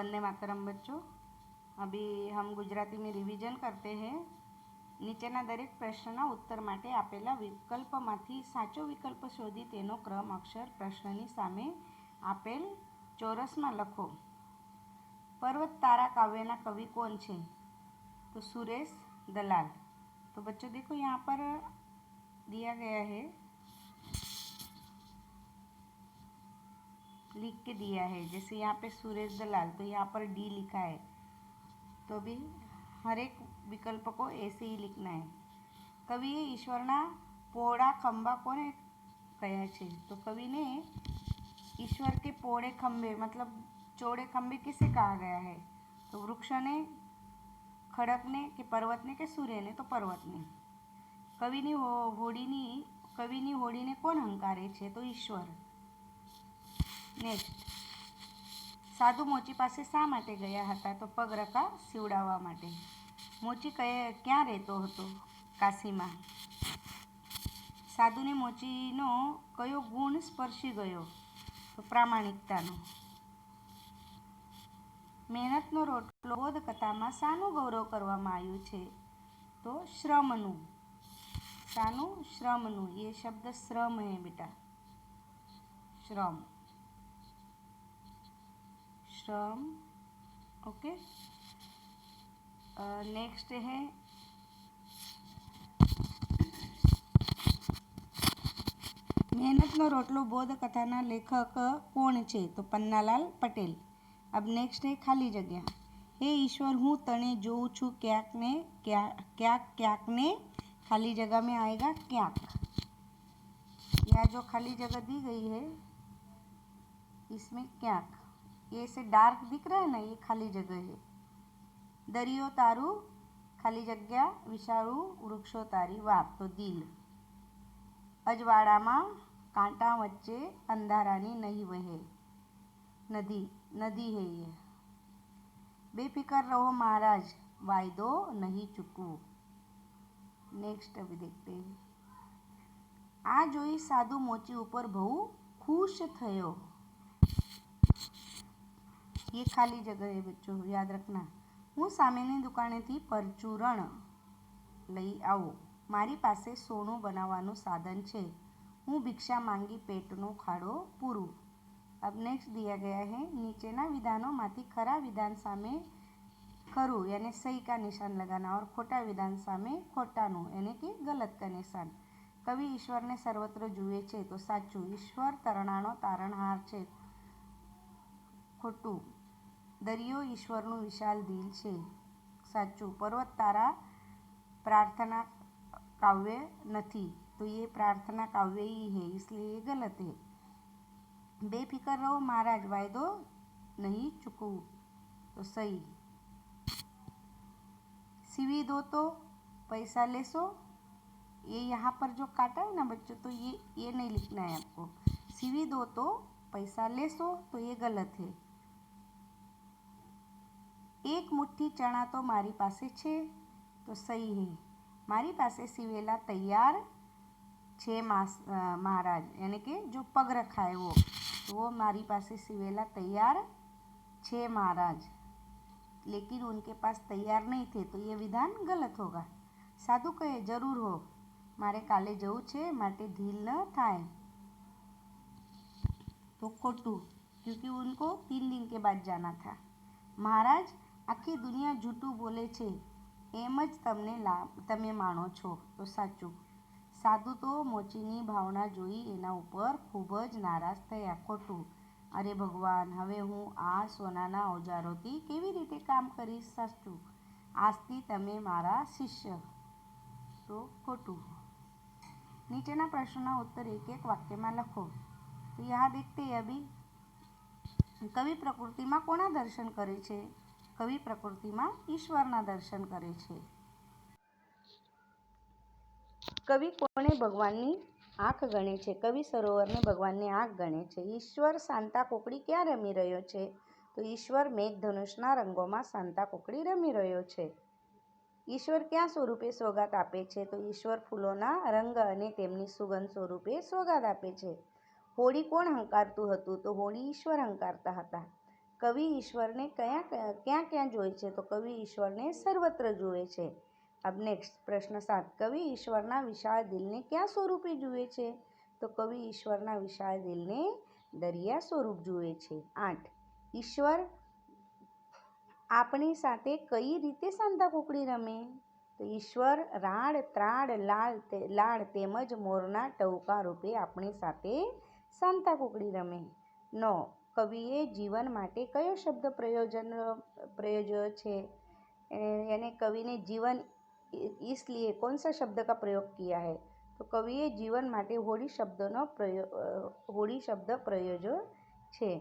वंदे मातरम बच्चों। अभी हम गुजराती में रिविजन करते हैं। નીચેના દરેક પ્રશ્નના ઉત્તર માટે આપેલા વિકલ્પમાંથી સાચો વિકલ્પ શોધી તેનો ક્રમ અક્ષર પ્રશ્નની સામે આપેલ ચોરસમાં લખો। पर्वत तारा काव्यना कवि कौन है? तो सुरेश दलाल। तो बच्चों देखो यहाँ पर दिया गया है, लिख के दिया है। जैसे यहाँ पे सुरेश दलाल, तो यहाँ पर डी लिखा है, तो भी हर एक विकल्प को ऐसे ही लिखना है। कविए ईश्वरना पोड़ा खंबा कोने कहा है? तो कवि ने ईश्वर के पोड़े खंबे मतलब चौड़े खंबे किसे कहा गया है? तो वृक्ष ने, खड़क ने, कि पर्वत ने, कि सूर्य ने? तो पर्वत ने। कविनी होड़ी ने कोण हंकारे छे? तो ईश्वर। नेक्स्ट, साधु मोची पासे शा माटे गया हता? तो पगरखा सीवડાવવા માટે। मोची क्या રહેતો હતો? કાશીમાં। साधुने मोचीनो कयो गुण स्पर्शी गयो? तो प्रामाणिकतानो। મહેનતનો રોટલો બોધકથામાં શાનું ગૌરવ કરવામાં આવ્યું છે? તો શ્રમનું। શાનું? શ્રમનું। ये शब्द श्रम है बेटा, श्रम, श्रम। ओके, नेक्स्ट है મહેનતનો રોટલો બોધકથાના લેખક કોણ છે? તો પન્નાલાલ પટેલ। अब नेक्स्ट है खाली जगह। हे ईश्वर हूँ तने जोऊँ छू क्याक ने क्याक ने, खाली जगह में आएगा क्याक। यह जो खाली जगह दी गई है इसमें क्याक, ये से डार्क दिख रहा है ना, ये खाली जगह है। दरियो तारू खाली जगह विशाळू वृक्षो तारी वाप, तो दिल। अजवाड़ा में कांटा वच्चे अंधारानी नहीं वहे, नदी, नदी है ये। बेफिक्र रहो महाराज वायदो नहीं चूकवू। नेक्स्ट अभी देखते हैं। आ जोई साधु मोची ऊपर बहु खुश थयो। ये खाली जगह है बच्चों, याद रखना। हूँ सामेनी दुकानेथी परचूरण लई आवो, मारी पासे सोनू बनावानुं साधन छे। हूँ भिक्षा मांगी पेटनो खाड़ो पूरू। अब नेक्स्ट दिया गया है, नीचेना विधानों माथी खरा विधान सामे खरू यानी सही का निशान लगाना और खोटा विधान सामे खोटानु यानी कि गलत का निशान। कवि ईश्वर ने सर्वत्र जुए छे, तो साचू। ईश्वर तरणानो तारणहार छे, खोटू। दरियो ईश्वरनु विशाल दिल छे, साचू। पर्वत तारा प्रार्थना काव्य नहीं, तो ये प्रार्थना काव्य ही है, इसलिए ये गलत है। बेफिक्र रहो महाराज वायदो नहीं चूकवू, तो सही। सीवी दो तो पैसा लेसो, ये यहाँ पर जो काटा है ना बच्चों, तो ये नहीं लिखना है आपको। सीवी दो तो पैसा लेसो, तो ये गलत है। एक मुट्ठी चना तो मारी पासे छे, तो सही है। मारी पासे सीवेला तैयार छे महाराज, यानी कि जो पग रखा है वो मारी पासे सीवेला तैयार छे महाराज, लेकिन उनके पास तैयार नहीं थे, तो ये विधान गलत होगा। साधु कहे जरूर हो, मारे काले जવું छे माटे ढील न थाय, तो खोटू, क्योंकि उनको 3 दिन के बाद जाना था। महाराज आखी दुनिया झूठू बोले छे एम ज तमे मानो छो, तो साचू। साधु तो मोचीनी भावना जोई एना उपर खूब ज नाराज थया, खोटू। अरे भगवान, हवे हूँ आ सोनाना औजारोथी केवी रीते काम करीश, साचू। आजथी तमे मारा शिष्य, तो खोटू। नीचेना प्रश्नों उत्तर एक एक वाक्य में लखो। तो यहाँ देखते हैं अभी, कवि प्रकृति में कोना दर्शन करे छे? कवि प्रकृति में ईश्वरना दर्शन करे छे। कवि कोने भगवाननी आँख गणे छे? कवि सरोवरने भगवाननी आँख गणे छे। ईश्वर सांता कोकड़ी क्या रमी रह्यो छे? तो ईश्वर मेघधनुषना रंगोमां सांता कोकड़ी रमी रह्यो छे। ईश्वर क्या स्वरूपे सोगात आपे छे? तो ईश्वर फूलोना रंग अने तेमनी सुगंध स्वरूपे सोगात आपे छे। होળી कोण हंकारतुं हतुं? तो होળી ईश्वर हंकारता हता। કવિ ઈશ્વરને ક્યાં ક્યાં જોવે છે? તો કવિ ઈશ્વરને સર્વત્ર જુએ છે. अब नेक्स्ट प्रश्न 7. કવિ ઈશ્વરના વિશાળ દિલને ક્યાં સ્વરૂપે જુએ છે? તો કવિ ઈશ્વરના વિશાળ દિલને દરિયા સ્વરૂપ જુએ છે. 8. ઈશ્વર આપણી સાથે કઈ રીતે સાંતાકુકડી રમે? તો ઈશ્વર રાડ ત્રાડ લાડ તેમજ મોરના ટહુકા રૂપે આપણી સાથે સાંતાકુકડી રમે. 9. કવિએ જીવન માટે કયો શબ્દ પ્રયોજ્યો છે? यानी कवि ने जीवन इसलिए कौन सा शब्द का प्रयोग किया है? तो कविए जीवन માટે હોડી શબ્દ પ્રયોજ્યો છે.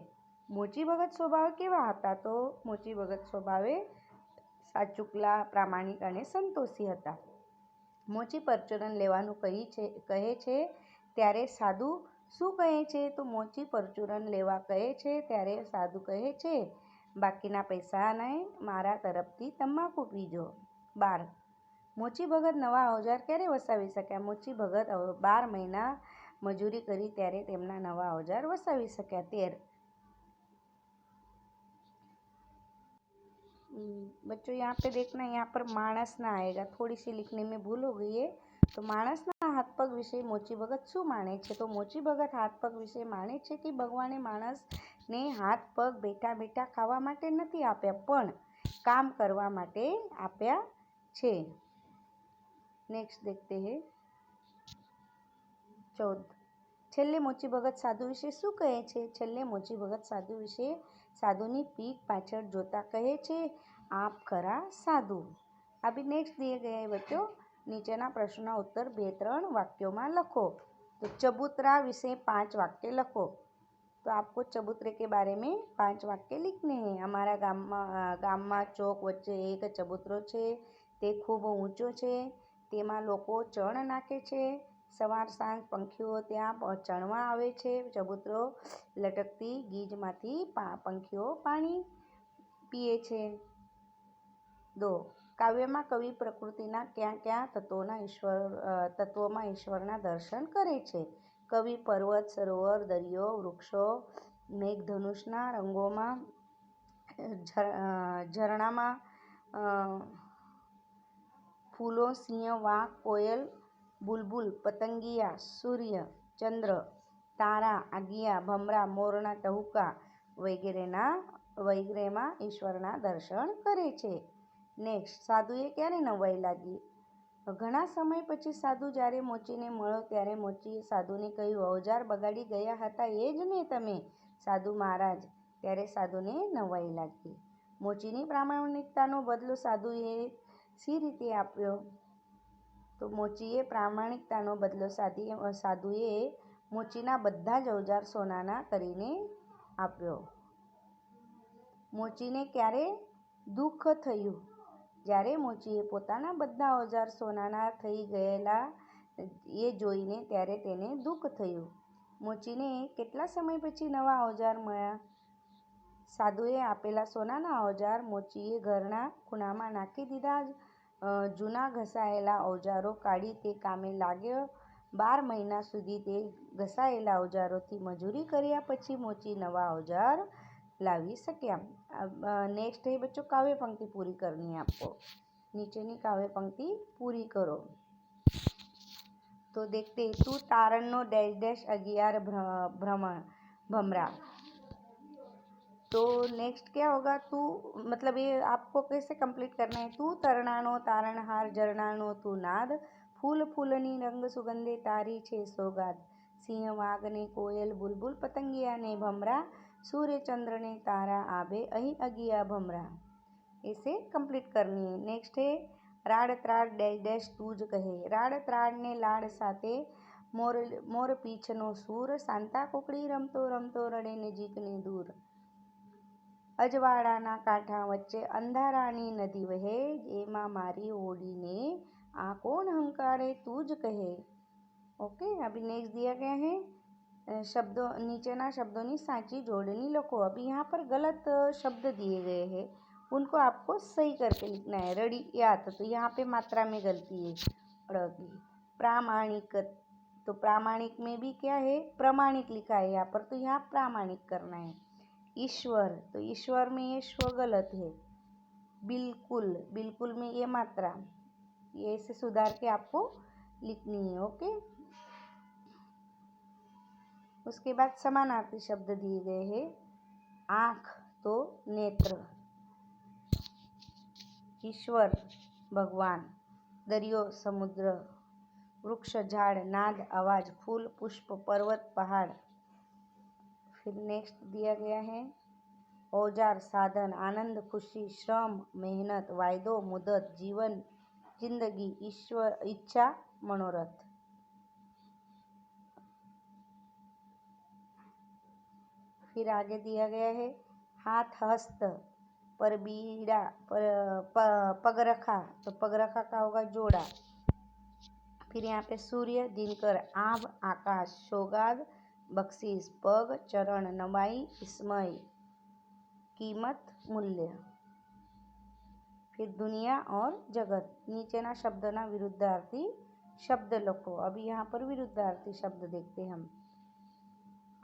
મોચી ભગત સ્વભાવે કેવા હતા? તો મોચી ભગત સ્વભાવે સાચુકલા, પ્રામાણિક અને સંતોષી હતા. મોચી પરચુરણ લેવાનું કહે છે ત્યારે સાધુ શું કહે છે? તો મોચી પરચુરણ લેવા કહે છે ત્યારે સાધુ કહે છે, બાકીના પૈસાને મારા તરફથી તમાકુ પીજો. 12. મોચી ભગત નવા ઓજાર ક્યારે વસાવી શક્યા? મોચી ભગત 12 મહિના મજૂરી કરી ત્યારે તેમના નવા ઓજાર વસાવી શક્યા. 13. बच्चों यहाँ पे देखना, यहाँ पर मानस ना आएगा, थोड़ी सी लिखने में भूल हो गई है. तो માણસના હાથ પગ વિશે મોચી ભગત શું માને છે? તો મોચી ભગત હાથ પગ વિશે માને છે કે ભગવાને માણસને હાથ પગ બેઠા બેઠા ખાવા માટે નથી આપ્યા, પણ કામ કરવા માટે આપ્યા છે. નેક્સ્ટ દેખતે હે 14. છેલ્લે મોચી ભગત સાધુ વિશે શું કહે છે? છેલ્લે મોચી ભગત સાધુ વિશે સાધુની પીઠ પાછળ જોતા કહે છે, આપ ખરા સાધુ. अभी नेक्स्ट दिए गए हैं बच्चों, नीचेना प्रश्नों उत्तर 2-3 वाक्यों में लखो. तो चबूतरा विषय 5 वाक्य लखो. तो आपको चबूतरे के बारे में 5 वाक्य लिखने हैं. हमारा गाम में चौक वच्चे एक चबूतरो छे, ते खूब ऊंचो छे, तेमां लोको चण नाखे छे. सवार सांज पंखीओ त्यां चणवा आवे छे. चबूतरो लटकती गीजमांथी पंखीओ पाणी पीए छे. 2. काव्यमां कवि प्रकृतिना क्या क्या तत्वों ईश्वरना दर्शन करे छे? कवि पर्वत, सरोवर, दरियो, वृक्षो, मेघधनुषना रंगोमां, झरणामां, फूलो, सिंह, वाघ, कोयल, बुलबुल, पतंगिया, सूर्य, चंद्र, तारा, आगिया, भमरा, मोरना टहुका वगैरेमां ईश्वरना दर्शन करे छे. નેક્સ્ટ, સાધુએ ક્યારે નવાઈ લાગી? ઘણા સમય પછી સાધુ જ્યારે મોચીને મળ્યો ત્યારે મોચીએ સાધુને કહ્યું, ઓજાર બગાડી ગયા હતા એ જ ને તમે, સાધુ મહારાજ? ત્યારે સાધુને નવાઈ લાગી. મોચીની પ્રામાણિકતાનો બદલો સાધુએ સી રીતે આપ્યો? તો મોચીએ પ્રામાણિકતાનો બદલો સાધુએ મોચીના બધા જ ઓજાર સોનાના કરીને આપ્યો. મોચીને ક્યારે દુઃખ થયું? જ્યારે મોચીએ પોતાના બધા ઓજાર સોનાના થઈ ગયેલા એ જોઈને ત્યારે તેને દુઃખ થયું. મોચીને કેટલા સમય પછી નવા ઓજાર મળ્યા? સાધુએ આપેલા સોનાના ઓજાર મોચીએ ઘરના ખૂણામાં નાખી દીધા. જૂના ઘસાયેલા ઓજારો કાઢી તે કામે લાગ્યો. 12 મહિના સુધી તે ઘસાયેલા ઓજારોથી મજૂરી કર્યા પછી મોચી નવા ઓજાર लावी सक्या. नेक्स्ट है बच्चों, काव्य पंक्ति पूरी करनी है आपको. नीचेनी काव्य पंक्ति पूरी करो. तो देखते हैं, तू तारणनो डैश डैश अगियार भमरा. तो नेक्स्ट क्या होगा? तू मतलब ये आपको कैसे कंप्लीट करना है? तू तरणानो तारणहार झरणानो तू नाद, फूल फूलनी रंग सुगंधे तारी छे सोगाद, सिंह वाघ ने कोयल बुलबुल पतंगिया ने भमरा, सूर्य चंद्र ने तारा आबे अही अगिया भमरा. ऐसे कंप्लीट करनी है. नेक्स्ट है, राड त्राड डैश डैश तूज कहे. राड त्राड ने लाड साथे मोर पीछनो सूर, सांता कुकड़ी रमतो रमतो रड़े नजीक ने दूर, अजवाड़ाना कांठा वच्चे अंधारानी नदी वहे, एमा मारी होड़ी ने आ कोण हंकारे तूज कहे. ओके, अभी नेक्स्ट दिया गया है शब्दों, नीचेना शब्दों की साची जोड़नी लिखो. अभी यहाँ पर गलत शब्द दिए गए हैं, उनको आपको सही करके लिखना है. रड़ियात, तो यहाँ पे मात्रा में गलती है, अड़गी. प्रामाणिक, तो प्रामाणिक में भी क्या है? प्रमाणिक लिखा है यहाँ पर, तो यहाँ प्रामाणिक करना है. ईश्वर, तो ईश्वर में ये स्व गलत है। बिल्कुल, बिल्कुल में ये मात्रा, ये ऐसे सुधार के आपको लिखनी है। ओके। उसके बाद समानार्थी शब्द दिए गए हैं। आँख तो नेत्र, ईश्वर भगवान, दरियो समुद्र, वृक्ष झाड़, नाद आवाज, फूल पुष्प, पर्वत पहाड़। फिर नेक्स्ट दिया गया है औजार साधन, आनंद खुशी, श्रम मेहनत, वायदो मुदत, जीवन जिंदगी, ईश्वर इच्छा मनोरथ। फिर आगे दिया गया है हाथ हस्त, परबीड़ा, पगरखा, तो पगरखा का होगा जोड़ा। फिर यहाँ पे सूर्य दिनकर, आभ आकाश, सौगात बख्शीश, पग चरण, नवाई स्मय, कीमत मूल्य। फिर दुनिया और जगत, नीचेना शब्दना विरुद्धार्थी शब्द लखो। अभी यहाँ पर विरुद्धार्थी शब्द देखते हैं हम।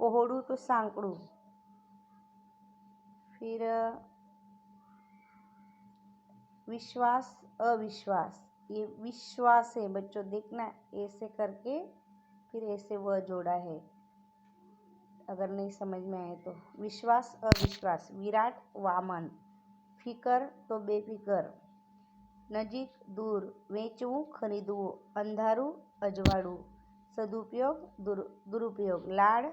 पહોड़ू तो सांकड़ू। फिर विश्वास अविश्वास, ये विश्वास है बच्चों, देखना ऐसे करके फिर ऐसे वह जोड़ा है, अगर नहीं समझ में आए तो। विश्वास अविश्वास, विराट वामन, फिकर तो बेफिकर, नजीक दूर, वेचવું खरीदવું, अंधारू अजवाड़ू, सदुपयोग दुरुपयोग, लाड़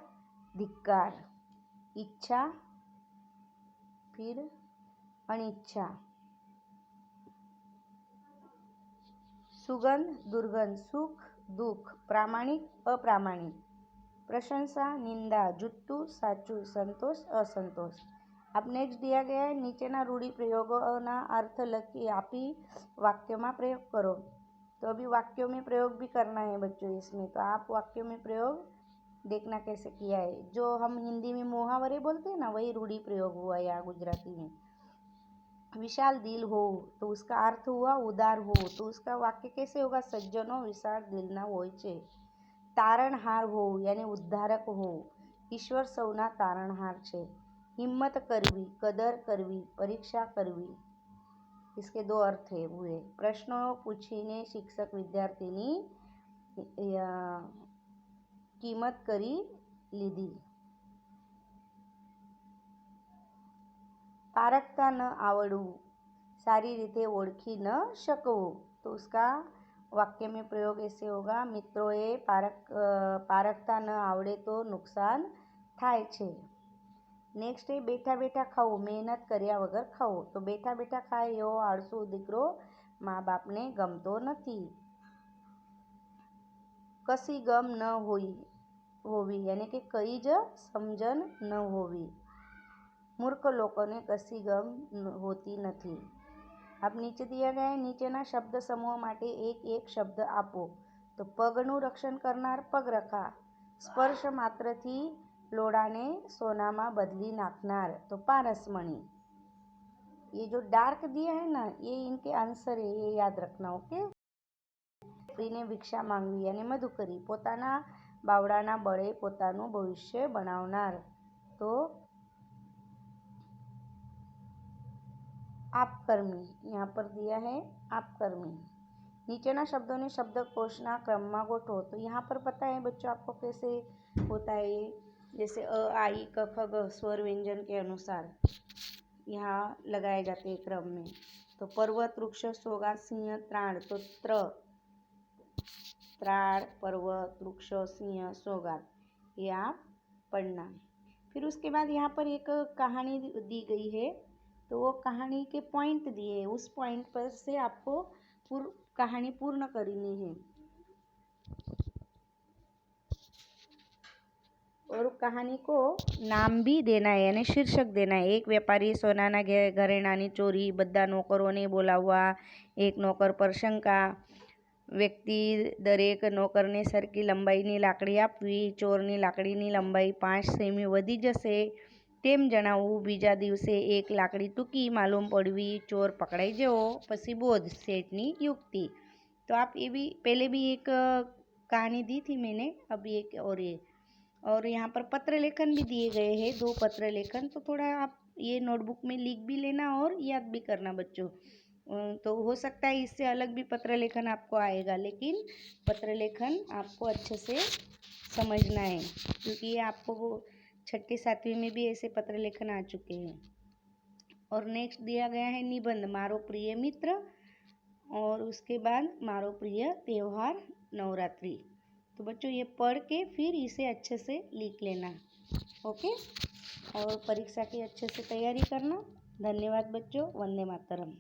धिक्कार, इच्छा फिर अनिच्छा, सुगंध दुर्गंध, सुख दुख, प्रामाणिक अप्रामाणिक, प्रशंसा निंदा, जुट्टू साचू, संतोष असंतोष। अब नेक्स्ट दिया गया है नीचेना रूढ़िप्रयोगोना अर्थ लखी आपी वाक्यों में प्रयोग करो। तो अभी वाक्यों में प्रयोग भी करना है बच्चों इसमें, तो आप वाक्यों में प्रयोग देखना कैसे किया है। जो हम हिंदी में मुहावरे बोलते हैं ना, वही रूढ़ी प्रयोग हुआ यहाँ गुजराती में। विशाल दिल हो तो उसका अर्थ हुआ उदार हो, तो उसका वाक्य कैसे होगा? सज्जनो विशाल दिलना होय छे। तारणहार हो यानी उद्धारक हो, ईश्वर सौना तारणहार छे। हिम्मत करवी, कदर करवी, परीक्षा करवी, इसके दो अर्थ है हुए। प्रश्नों पूछीने शिक्षक विद्यार्थीनी किंमत करी लीधी। पारखता न आवड़વું, सारी रीते ओळखी न शकવું, तो उसका वाक्य में प्रयोग ऐसे होगा, मित्रोए पारखता न आवड़े तो नुकसान थाय छे। नेक्स्ट है बेठा बेठा खाओ, मेहनत कर्या वगर खाओ, तो बेठा बेठा खाए एवो आळसू दीकरो મા બાપને ગમતો નથી। કશી ગમ ન હોવી यानी कि कई ज समझन न होवी। मूर्ख लोगों कशी गम होती नहीं। अब नीचे दिया गया है नीचेना शब्द समूह माटे एक एक शब्द आपो। तो पगनु रक्षण करनार पगरखा, स्पर्श मात्र थी लोड़ाने सोना में बदली नाखनार, तो पारसमणि। ये जो डार्क दिया है ना, ये इनके आंसर है, ये याद रखना। ओके। स्त्रीने भिक्षा मांगवी यानी मधुकरी, पोताना बावड़ाना बळे पोतानु भविष्य बनावनार, तो आपकर्मी। यहाँ पर दिया है आपकर्मी। नीचेना शब्दों ने शब्दकोशना क्रम में गोठो। तो यहाँ पर पता है बच्चों आपको कैसे होता है ये, जैसे अ आई क ख ग स्वर व्यंजन के अनुसार यहाँ लगाए जाते हैं क्रम में। तो पर्वत वृक्ष सौगात सिंह त्राण, तो त्राण पर्वत वृक्ष सिंह सौगात, ये आप पढ़ना। फिर उसके बाद यहाँ पर एक कहानी दी गई है, तो वो कहानी के पॉइंट दिए हैं, उस पॉइंट पर से आपको कहानी पूर्ण करनी है और कहानी को नाम भी देना है यानी शीर्षक देना है। एक व्यापारी सोनाना घरेणानी चोरी, बधा नौकरोने बोलाववा, एक नौकर पर शंका, व्यक्ति दरेक नौकरने सरकी लंबाईनी लाकड़ी आपवी, चोरनी लाकड़ीनी लंबाई 5 सेमी वधी जशे तेम जणावવું। बीजा दिवसे एक लाकड़ी टूकी मालूम पड़वी, चोर पकड़ाई जवो, पछी बोध सेठनी युक्ति। तो आप ये भी पहले भी एक कहानी दी थी मैंने, अभी एक और ये। और यहाँ पर पत्र लेखन भी दिए गए हैं, 2 पत्र लेखन। तो थोड़ा आप ये नोटबुक में लिख भी लेना और याद भी करना बच्चों। तो हो सकता है इससे अलग भी पत्र लेखन आपको आएगा, लेकिन पत्र लेखन आपको अच्छे से समझना है, क्योंकि ये आपको वो 6ठी 7वीं में भी ऐसे पत्र लेखन आ चुके हैं। और नेक्स्ट दिया गया है निबंध, मारो प्रिय मित्र, और उसके बाद मारो प्रिय त्यौहार नवरात्रि। तो बच्चों ये पढ़ के फिर इसे अच्छे से लिख लेना, ओके। और परीक्षा की अच्छे से तैयारी करना। धन्यवाद बच्चों। वंदे मातरम।